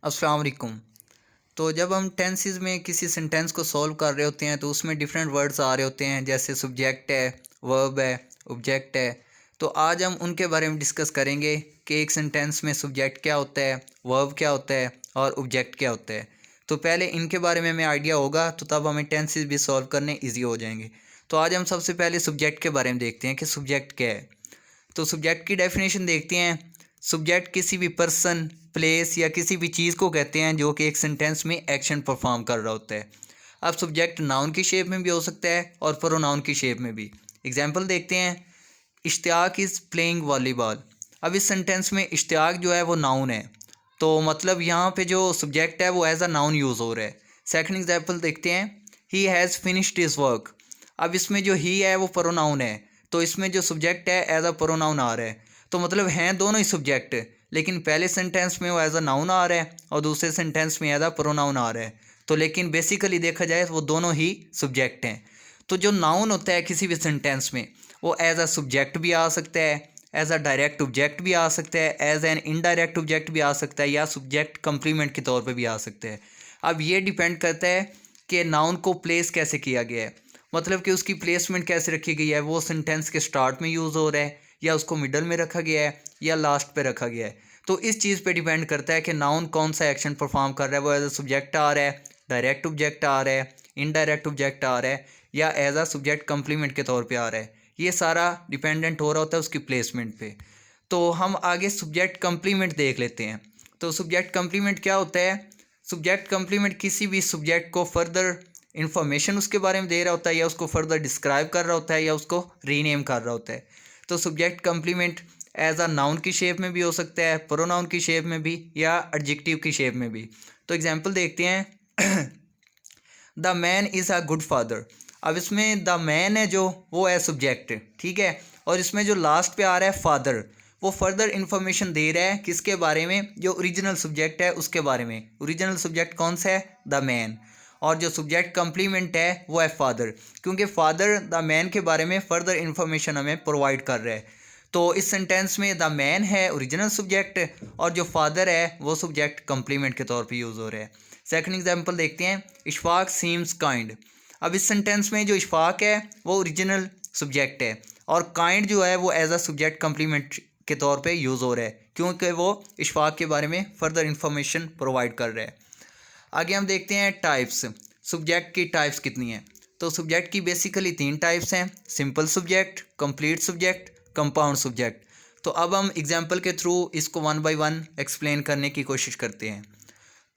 अस्सलाम वालेकुम। तो जब हम टेंसेस में किसी सेंटेंस को सॉल्व कर रहे होते हैं तो उसमें डिफरेंट वर्ड्स आ रहे होते हैं, जैसे सब्जेक्ट है, वर्ब है, ऑब्जेक्ट है। तो आज हम उनके बारे में डिस्कस करेंगे कि एक सेंटेंस में सब्जेक्ट क्या होता है, वर्ब क्या होता है और ऑब्जेक्ट क्या होता है। तो पहले इनके बारे में हमें आइडिया होगा तो तब हमें टेंसेस भी सॉल्व करने ईजी हो जाएंगे। तो आज हम सबसे पहले सब्जेक्ट के बारे में देखते हैं कि सब्जेक्ट क्या है। तो सब्जेक्ट की डेफिनेशन देखते हैं। सब्जेक्ट किसी भी पर्सन, प्लेस या किसी भी चीज़ को कहते हैं जो कि एक सेंटेंस में एक्शन परफॉर्म कर रहा होता है। अब सब्जेक्ट नाउन की शेप में भी हो सकता है और प्रोनाउन की शेप में भी। एग्जाम्पल देखते हैं। Ishtiyaq is playing volleyball. अब इस सेंटेंस में इश्तियाक जो है वो नाउन है, तो मतलब यहाँ पे जो सब्जेक्ट है वो एज अ नाउन यूज़ हो रहा है। सेकंड एग्जाम्पल देखते हैं। He has finished his work. अब इसमें जो ही है वो प्रोनाउन है, तो इसमें जो सब्जेक्ट है एज अ प्रोनाउन आ रहा है। तो मतलब हैं दोनों ही सब्जेक्ट, लेकिन पहले सेंटेंस में वो एज अ नाउन आ रहा है और दूसरे सेंटेंस में एज अ प्रोनाउन आ रहा है। तो लेकिन बेसिकली देखा जाए तो वो दोनों ही सब्जेक्ट हैं। तो जो नाउन होता है किसी भी सेंटेंस में, वो एज अ सब्जेक्ट भी आ सकता है, एज अ डायरेक्ट ऑब्जेक्ट भी आ सकता है, एज एन इनडायरेक्ट ऑब्जेक्ट भी आ सकता है, या सब्जेक्ट कंप्लीमेंट के तौर पे भी आ सकता है। अब ये डिपेंड करता है कि नाउन को प्लेस कैसे किया गया है, मतलब कि उसकी प्लेसमेंट कैसे रखी गई है। वो सेंटेंस के स्टार्ट में यूज़ हो रहा है या उसको मिडल में रखा गया है या लास्ट पे रखा गया है। तो इस चीज़ पे डिपेंड करता है कि नाउन कौन सा एक्शन परफॉर्म कर रहा है। वो एज अ सब्जेक्ट आ रहा है, डायरेक्ट ऑब्जेक्ट आ रहा है, इनडायरेक्ट ऑब्जेक्ट आ रहा है, या एज अ सब्जेक्ट कंप्लीमेंट के तौर पे आ रहा है। ये सारा डिपेंडेंट हो रहा होता है उसकी प्लेसमेंट पे। तो हम आगे सब्जेक्ट कंप्लीमेंट देख लेते हैं। तो सब्जेक्ट कंप्लीमेंट क्या होता है। सब्जेक्ट कंप्लीमेंट किसी भी सब्जेक्ट को फर्दर इंफॉर्मेशन उसके बारे में दे रहा होता है, या उसको फर्दर डिस्क्राइब कर रहा होता है, या उसको रीनेम कर रहा होता है। तो subject complement as a noun की शेप में भी हो सकता है, प्रोनाउन की शेप में भी, या एडजेक्टिव की शेप में भी। तो एग्जांपल देखते हैं। The man is a good father. अब इसमें द मैन है जो, वो है सब्जेक्ट, ठीक है। और इसमें जो लास्ट पे आ रहा है फादर, वो फर्दर इन्फॉर्मेशन दे रहा है किसके बारे में, जो ओरिजिनल सब्जेक्ट है उसके बारे में। ओरिजिनल सब्जेक्ट कौन सा है, द मैन। और जो सब्जेक्ट कंप्लीमेंट है वो है फादर, क्योंकि फादर द मैन के बारे में फर्दर इन्फॉर्मेशन हमें प्रोवाइड कर रहा है। तो इस सेंटेंस में द मैन है ओरिजिनल सब्जेक्ट और जो फादर है वो सब्जेक्ट कंप्लीमेंट के तौर पे यूज़ हो रहा है। सेकंड एग्जांपल देखते हैं। Ishfaq seems kind. अब इस सेंटेंस में जो इशफाक है वो ओरिजिनल सब्जेक्ट है, और काइंड जो है वो एज अ सब्जेक्ट कंप्लीमेंट के तौर पे यूज़ हो रहा है, क्योंकि वो इशफाक के बारे में फर्दर इंफॉर्मेशन प्रोवाइड कर रहा है। आगे हम देखते हैं टाइप्स। सब्जेक्ट की टाइप्स कितनी हैं। तो सब्जेक्ट की बेसिकली 3 टाइप्स हैं। Simple subject, complete subject, compound subject. तो अब हम एग्जांपल के थ्रू इसको वन बाय वन एक्सप्लेन करने की कोशिश करते हैं।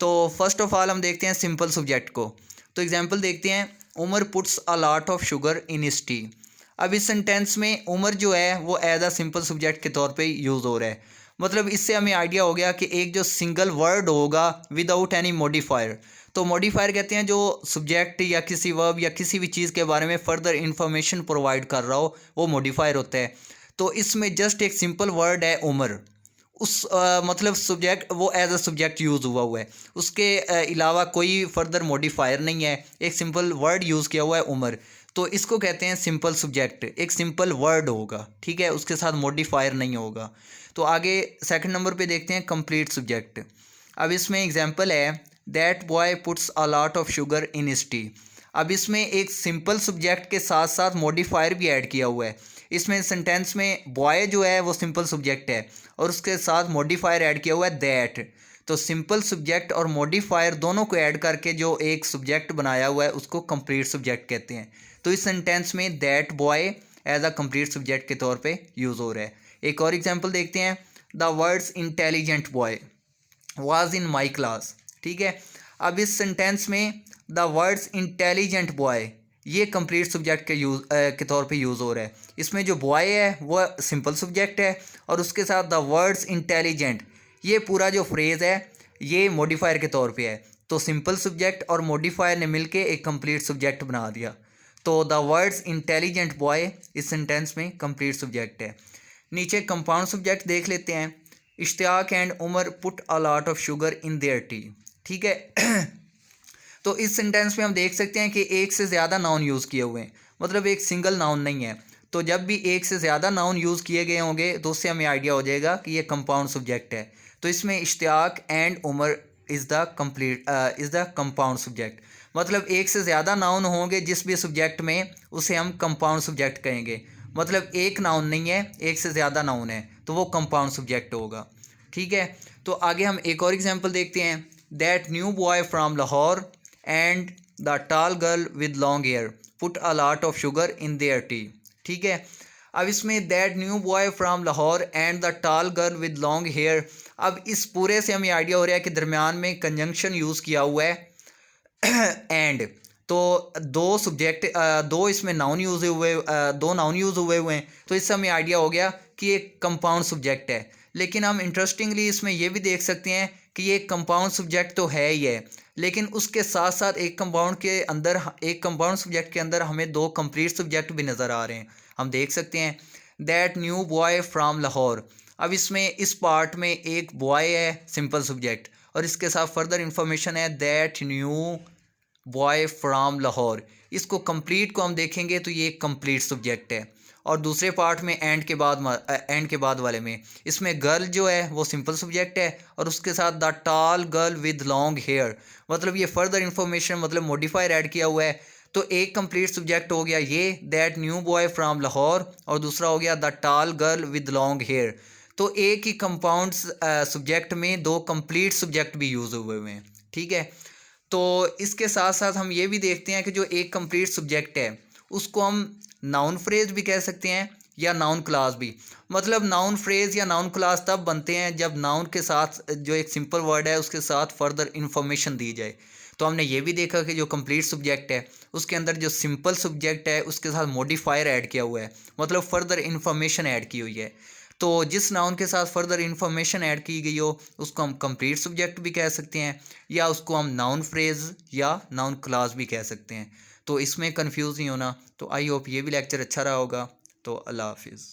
तो फर्स्ट ऑफ ऑल हम देखते हैं सिंपल सब्जेक्ट को। तो एग्जांपल देखते हैं। Umar puts a lot of sugar in his tea. अब इस सेंटेंस में उमर जो है वो एज अ सिंपल सब्जेक्ट के तौर पे यूज़ हो रहा है। मतलब इससे हमें आइडिया हो गया कि एक जो सिंगल वर्ड होगा विदाउट एनी मॉडिफायर। तो मॉडिफायर कहते हैं जो सब्जेक्ट या किसी वर्ब या किसी भी चीज़ के बारे में फर्दर इंफॉर्मेशन प्रोवाइड कर रहा हो, वो मॉडिफायर होता है। तो इसमें जस्ट एक सिंपल वर्ड है उमर, उस मतलब सब्जेक्ट वो एज अ सब्जेक्ट यूज़ हुआ है। उसके अलावा कोई फर्दर मॉडिफायर नहीं है, एक सिंपल वर्ड यूज़ किया हुआ है उमर। तो इसको कहते हैं सिंपल सब्जेक्ट। एक सिंपल वर्ड होगा, ठीक है, उसके साथ मॉडिफायर नहीं होगा। तो आगे सेकंड नंबर पे देखते हैं कंप्लीट सब्जेक्ट। अब इसमें एग्जांपल है। That boy puts a lot of sugar in his tea. अब इसमें एक सिंपल सब्जेक्ट के साथ साथ मॉडिफायर भी ऐड किया हुआ है। इसमें सेंटेंस में बॉय जो है वो सिंपल सब्जेक्ट है और उसके साथ मॉडिफायर ऐड किया हुआ है दैट। तो सिंपल सब्जेक्ट और मॉडिफायर दोनों को ऐड करके जो एक सब्जेक्ट बनाया हुआ है उसको कंप्लीट सब्जेक्ट कहते हैं। तो इस सेंटेंस में that boy as a complete subject के तौर पे यूज़ हो रहा है। एक और एग्जांपल देखते हैं। The words intelligent boy was in my class. ठीक है। अब इस सेंटेंस में द वर्ड्स इंटेलिजेंट बॉय ये कंप्लीट सब्जेक्ट के के तौर पे यूज़ हो रहा है। इसमें जो बॉय है वो सिंपल सब्जेक्ट है और उसके साथ द वर्ड्स इंटेलिजेंट, ये पूरा जो फ्रेज़ है ये मॉडिफायर के तौर पे है। तो सिंपल सब्जेक्ट और मॉडिफायर ने मिलके एक कंप्लीट सब्जेक्ट बना दिया। तो द वर्ड्स इंटेलिजेंट बॉय इस सेंटेंस में कंप्लीट सब्जेक्ट है। नीचे कंपाउंड सब्जेक्ट देख लेते हैं। Ishtiyaq and Umar put a lot of sugar in their tea. ठीक है। तो इस सेंटेंस में हम देख सकते हैं कि एक से ज़्यादा नाउन यूज़ किए हुए हैं, मतलब एक सिंगल नाउन नहीं है। तो जब भी एक से ज़्यादा नाउन यूज़ किए गए होंगे तो उससे हमें आइडिया हो जाएगा कि ये कंपाउंड सब्जेक्ट है। तो इसमें Ishtiyaq and Umar is the compound subject. मतलब एक से ज़्यादा नाउन होंगे जिस भी सब्जेक्ट में, उसे हम कंपाउंड सब्जेक्ट कहेंगे। मतलब एक नाउन नहीं है, एक से ज़्यादा नाउन है, तो वो कंपाउंड सब्जेक्ट होगा। ठीक है, तो आगे हम एक और एग्जांपल देखते हैं। That new boy from Lahore and the tall girl with long hair put a lot of sugar in their tea. ठीक है, अब इसमें that new boy from Lahore and the tall girl with long hair, अब इस पूरे से हमें आइडिया हो रहा है कि दरमियान में कंजंक्शन यूज़ किया हुआ है एंड, तो दो सब्जेक्ट, दो इसमें नाउन यूज़ हुए, दो नाउन यूज़ हुए हैं, तो इससे हमें आइडिया हो गया कि ये कंपाउंड सब्जेक्ट है। लेकिन हम इंटरेस्टिंगली इसमें ये भी देख सकते हैं कि ये कंपाउंड सब्जेक्ट तो है ही है, लेकिन उसके साथ साथ एक कंपाउंड सब्जेक्ट के अंदर हमें दो कंप्लीट सब्जेक्ट भी नज़र आ रहे हैं। हम देख सकते हैं that new boy from Lahore. अब इसमें इस पार्ट में एक बॉय है सिंपल सब्जेक्ट, और इसके साथ फर्दर इंफॉर्मेशन है that new boy from Lahore. इसको कंप्लीट को हम देखेंगे तो ये एक कंप्लीट सब्जेक्ट है। और दूसरे पार्ट में एंड के बाद वाले में इसमें गर्ल जो है वो सिंपल सब्जेक्ट है, और उसके साथ the tall girl with long hair, मतलब ये फर्दर इंफॉर्मेशन, मतलब मॉडिफायर ऐड किया हुआ है। तो एक कंप्लीट सब्जेक्ट हो गया ये that new boy from Lahore, और दूसरा हो गया the tall girl with long hair. तो एक ही कंपाउंड सब्जेक्ट में दो कंप्लीट सब्जेक्ट भी यूज़ हुए हैं। ठीक है, तो इसके साथ साथ हम ये भी देखते हैं कि जो एक कंप्लीट सब्जेक्ट है उसको हम नाउन फ्रेज भी कह सकते हैं या नाउन क्लास भी। मतलब नाउन फ्रेज या नाउन क्लास तब बनते हैं जब नाउन के साथ जो एक सिंपल वर्ड है उसके साथ फर्दर इंफॉर्मेशन दी जाए। तो हमने ये भी देखा कि जो कंप्लीट सब्जेक्ट है उसके अंदर जो सिंपल सब्जेक्ट है उसके साथ मॉडिफायर ऐड किया हुआ है, मतलब फर्दर इंफॉर्मेशन ऐड की हुई है। तो जिस नाउन के साथ फर्दर इंफॉर्मेशन ऐड की गई हो उसको हम कंप्लीट सब्जेक्ट भी कह सकते हैं, या उसको हम नाउन फ्रेज या नाउन क्लास भी कह सकते हैं। तो इसमें कंफ्यूज नहीं होना। तो आई होप ये भी लेक्चर अच्छा रहा होगा। तो अल्लाह हाफिज़।